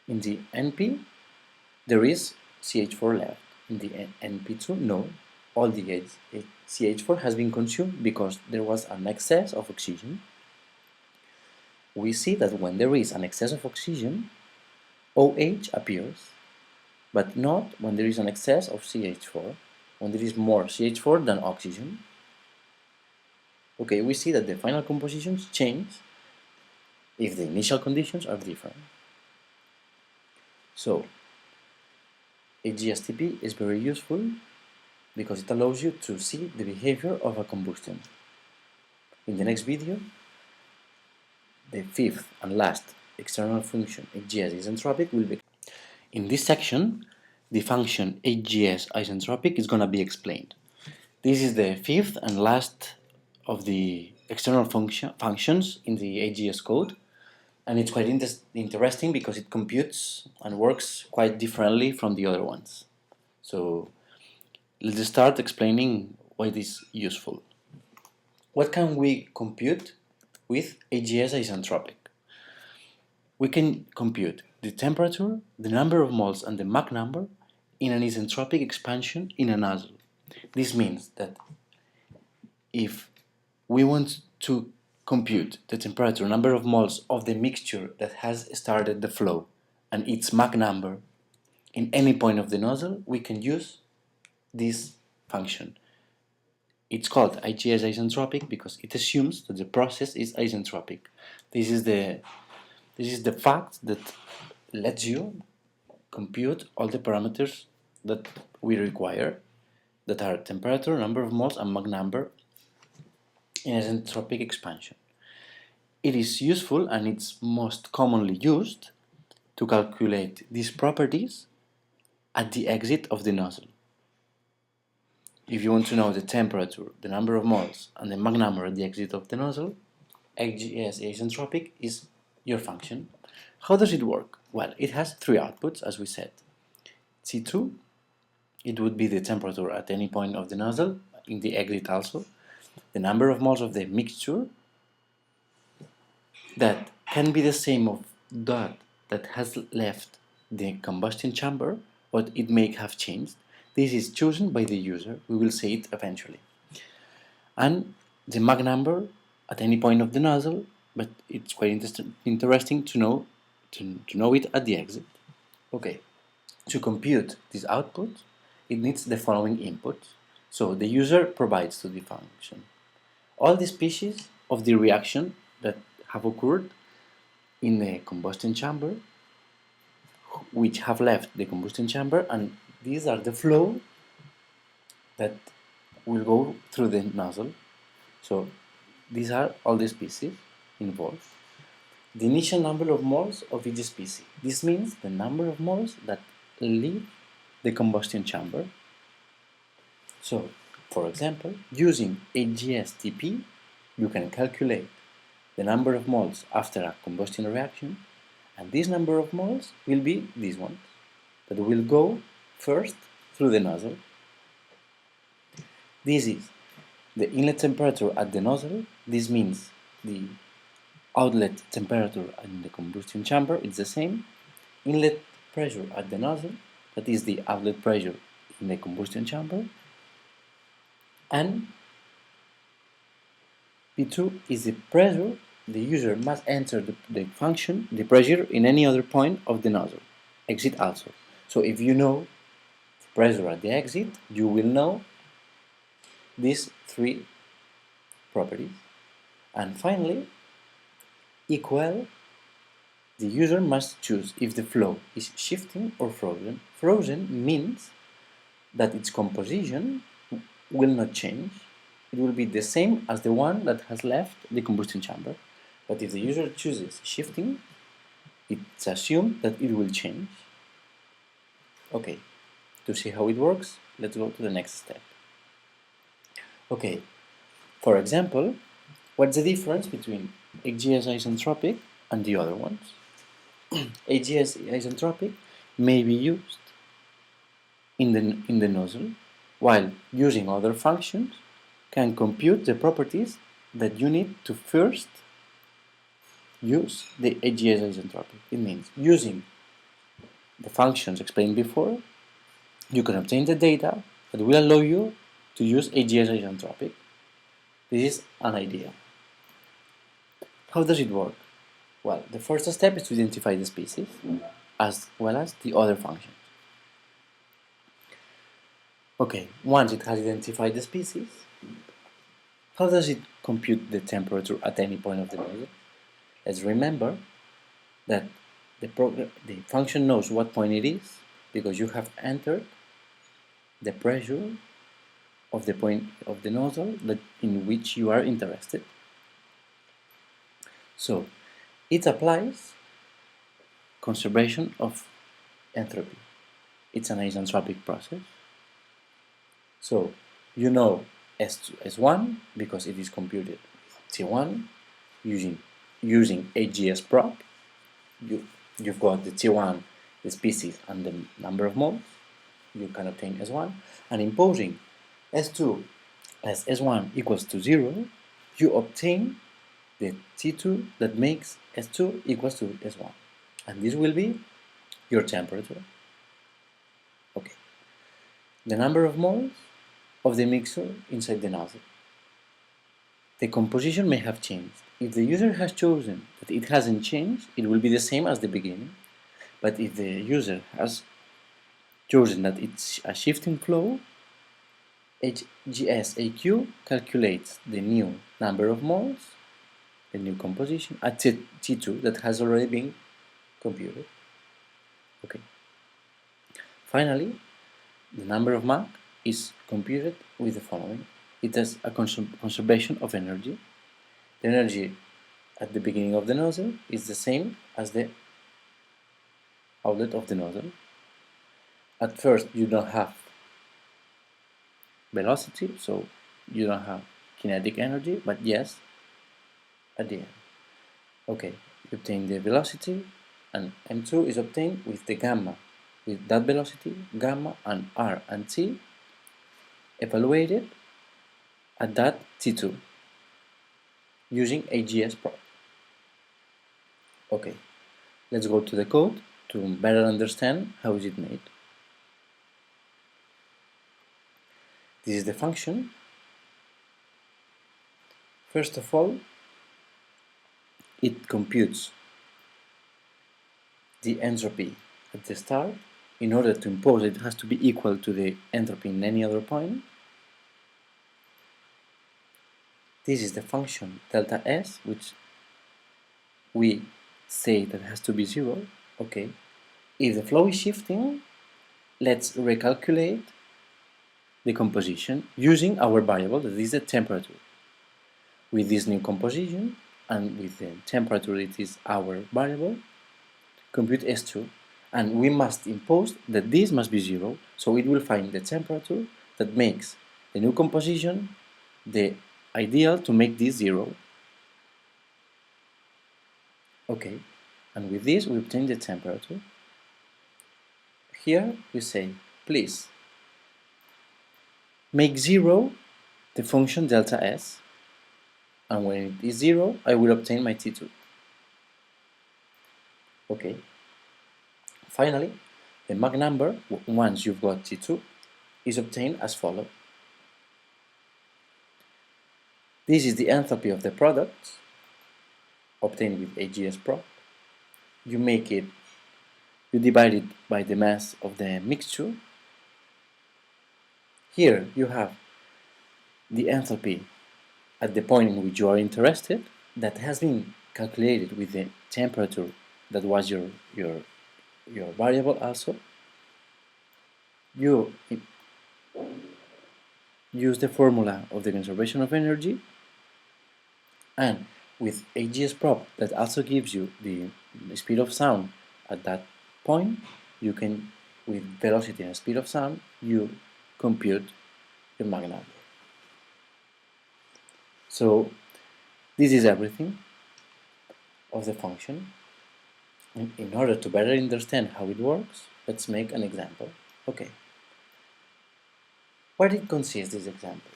In the NP, there is CH4 left. In the NP2, no. All the CH4 has been consumed because there was an excess of oxygen. We see that when there is an excess of oxygen, OH appears. but not when there is an excess of CH4, when there is more CH4 than oxygen. Okay, we see that the final compositions change if the initial conditions are different. So, HGSTP is very useful because it allows you to see the behavior of a combustion. In the next video, the fifth and last external function HGS isentropic will be. In this section, the function HGS isentropic is going to be explained. This is the fifth and last of the external functions in the HGS code, and it's quite interesting because it computes and works quite differently from the other ones. So let's start explaining why it is useful. What can we compute with HGS isentropic? We can compute the temperature, the number of moles, and the Mach number in an isentropic expansion in a nozzle. This means that if we want to compute the temperature, number of moles of the mixture that has started the flow, and its Mach number in any point of the nozzle, we can use this function. It's called HGS isentropic because it assumes that the process is isentropic. This is the fact that lets you compute all the parameters that we require, that are temperature, number of moles, and Mach number in isentropic expansion. It is useful and it's most commonly used to calculate these properties at the exit of the nozzle. If you want to know the temperature, the number of moles, and the Mach number at the exit of the nozzle, HGS isentropic is your function. How does it work? Well, it has three outputs, as we said. T2, it would be the temperature at any point of the nozzle, in the exit also, the number of moles of the mixture, that can be the same of that that has left the combustion chamber, but it may have changed. This is chosen by the user. We will see it eventually. And the Mach number at any point of the nozzle, but it's quite interesting to know it at the exit. Okay, to compute this output, it needs the following inputs. So the user provides to the function all the species of the reaction that have occurred in the combustion chamber, which have left the combustion chamber, and these are the flow that will go through the nozzle. So these are all the species involved. The initial number of moles of each species. This means the number of moles that leave the combustion chamber. So, for example, using HGSTP, you can calculate the number of moles after a combustion reaction, and this number of moles will be these ones that will go first through the nozzle. This is the inlet temperature at the nozzle. This means the outlet temperature in the combustion chamber is the same. Inlet pressure at the nozzle, that is the outlet pressure in the combustion chamber. And P2 is the pressure the user must enter the function, the pressure, in any other point of the nozzle, exit also. So if you know the pressure at the exit, you will know these three properties. And finally, equal, the user must choose if the flow is shifting or frozen. Frozen means that its composition will not change. It will be the same as the one that has left the combustion chamber. But if the user chooses shifting, it's assumed that it will change. Okay, to see how it works, let's go to the next step. Okay, for example, what's the difference between HGS isentropic and the other ones? HGS isentropic may be used in the nozzle, while using other functions can compute the properties that you need to first use the HGS isentropic. It means using the functions explained before, you can obtain the data that will allow you to use HGS isentropic. This is an idea. How does it work? Well, the first step is to identify the species as well as the other functions. Okay, once it has identified the species, how does it compute the temperature at any point of the nozzle? Let's remember that the function knows what point it is because you have entered the pressure of the point of the nozzle in which you are interested. So it applies conservation of entropy. It's an isentropic process. So you know S2, S1 because it is computed T1 using HGS prop. You've got the T1, the species, and the number of moles. You can obtain S1, and imposing S2 as S1 equals to 0, you obtain the T2 that makes S2 equals to S1. And this will be your temperature. Okay. The number of moles of the mixture inside the nozzle. The composition may have changed. If the user has chosen that it hasn't changed, it will be the same as the beginning. But if the user has chosen that it's a shifting flow, HGS AQ calculates the new number of moles, the new composition, at T2 that has already been computed. Okay. Finally, the number of Mach is computed with the following. It has a conservation of energy. The energy at the beginning of the nozzle is the same as the outlet of the nozzle. At first, you don't have velocity, so you don't have kinetic energy, but yes, at the end. Okay, you obtain the velocity, and M2 is obtained with the gamma, with that velocity, gamma, and R and T evaluated at that T2 using HGS prop. Okay, let's go to the code to better understand how is it made. This is the function. First of all, it computes the entropy at the start. In order to impose it has to be equal to the entropy in any other point. This is the function delta S, which we say that has to be 0. Okay. If the flow is shifting, let's recalculate the composition using our variable, that is the temperature. With this new composition and with the temperature, it is our variable, compute S2, and we must impose that this must be 0, so it will find the temperature that makes the new composition the ideal to make this 0. Okay, and with this we obtain the temperature. Here we say, please make 0 the function delta S, and when it is 0, I will obtain my T2. Okay. Finally, the Mach number, once you've got T2, is obtained as follows. This is the enthalpy of the product obtained with HGS prop. You divide it by the mass of the mixture. Here you have the enthalpy at the point in which you are interested, that has been calculated with the temperature that was your variable also. You use the formula of the conservation of energy, and with HGS prop that also gives you the speed of sound at that point, you can, with velocity and speed of sound, you compute your Mach number. So this is everything of the function. In order to better understand how it works, let's make an example. Okay. What it consists, this example?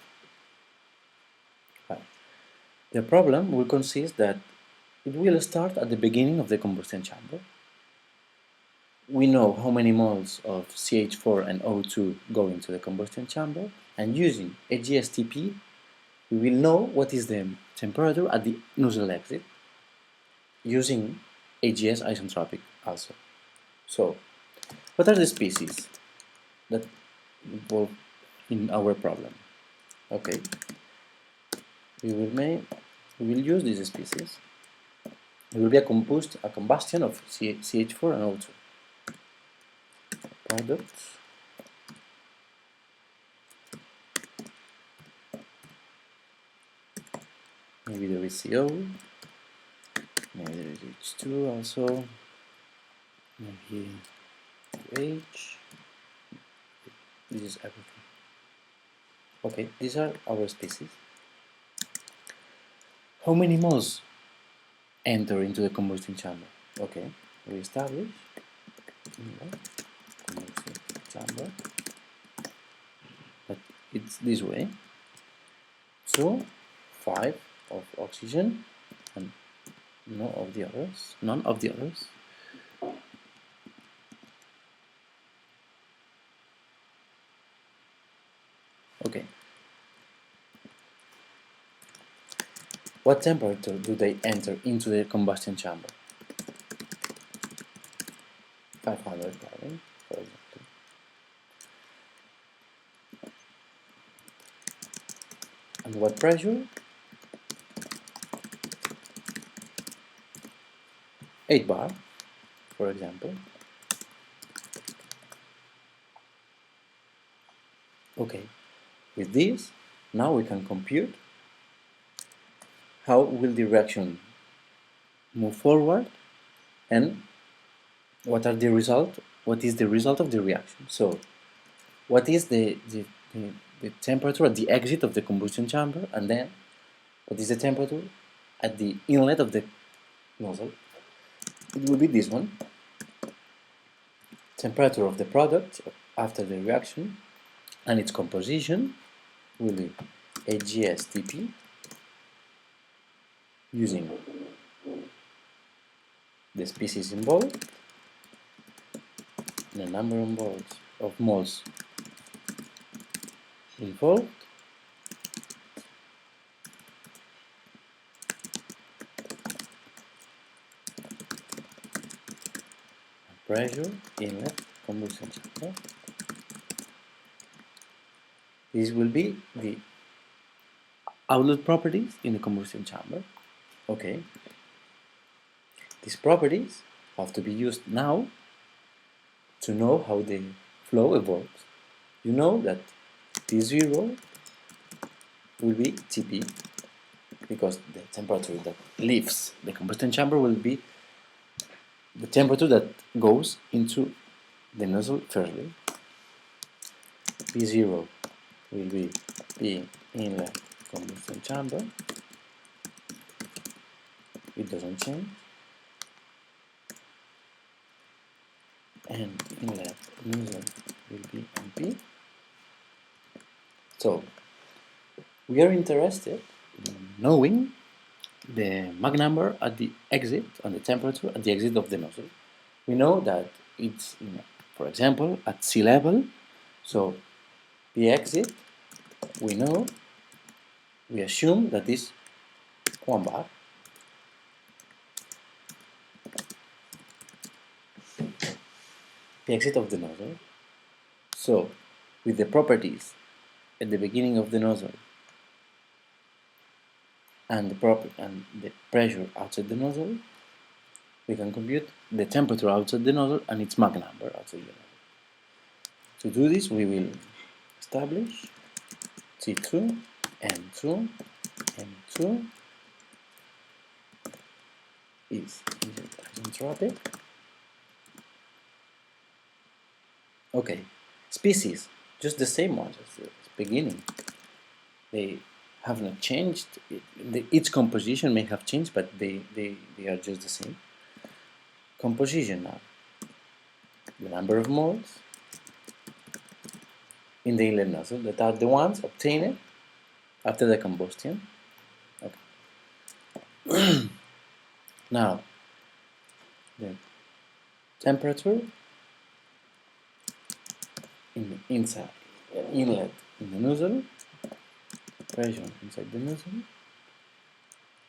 Well, the problem will consist that it will start at the beginning of the combustion chamber. We know how many moles of CH4 and O2 go into the combustion chamber, and using HGS-TP, we will know what is the temperature at the nozzle exit, using HGS isentropic also. So, what are the species that involve in our problem. Okay, we will use this species. It will be a combustion of CH4 and O2. Products. Maybe there is CO. Maybe there is H2 also. Maybe H. This is everything. Okay, these are our species. How many moles enter into the combustion chamber? Okay, we establish combustion chamber, but it's this way. So 5 of oxygen and none of the others. Okay. What temperature do they enter into the combustion chamber? 500 Kelvin, for example. And what pressure? 8 bar, for example. Okay, with this, now we can compute how will the reaction move forward and what is the result of the reaction. So what is the temperature at the exit of the combustion chamber, and then what is the temperature at the inlet of the nozzle? It will be this one. Temperature of the product after the reaction and its composition will be HGS TP using the species involved, the number of moles involved, pressure, inlet, combustion chamber. This will be the outlet properties in the combustion chamber. Okay. These properties have to be used now to know how the flow evolves. You know that T0 will be Tp, because the temperature that leaves the combustion chamber will be the temperature that goes into the nozzle firstly. P0 will be P inlet combustion chamber. It doesn't change. And inlet nozzle will be MP. So we are interested in knowing the Mach number at the exit and the temperature at the exit of the nozzle. We know that it's, for example, at sea level. So the exit, we assume that is 1 bar. The exit of the nozzle. So with the properties at the beginning of the nozzle and the pressure outside the nozzle, we can compute the temperature outside the nozzle and its Mach number outside the nozzle. To do this, we will establish T2, M2, M2 is isentropic. Okay, species, just the same ones as the beginning. They have not changed. Each composition may have changed, but they are just the same. Composition now. The number of moles in the inlet nozzle that are the ones obtained after the combustion. Okay. Now, the temperature in the inlet in the nozzle, pressure inside the nozzle,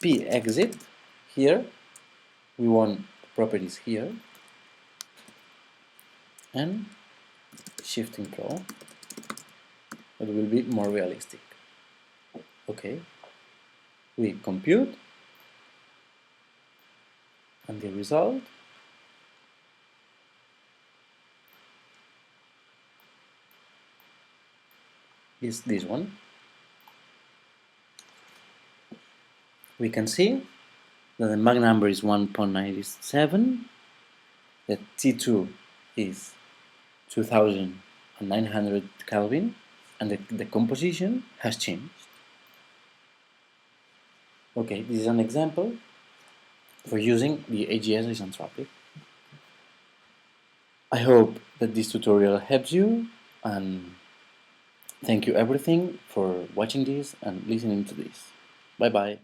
P exit. Here we want properties here, and shifting flow. it will be more realistic. Okay, we compute, and the result is this one. We can see that the Mach number is 1.97, the T2 is 2900 Kelvin, and the composition has changed. Okay, this is an example for using the HGS isentropic. I hope that this tutorial helps you, and thank you everything for watching this and listening to this. Bye bye.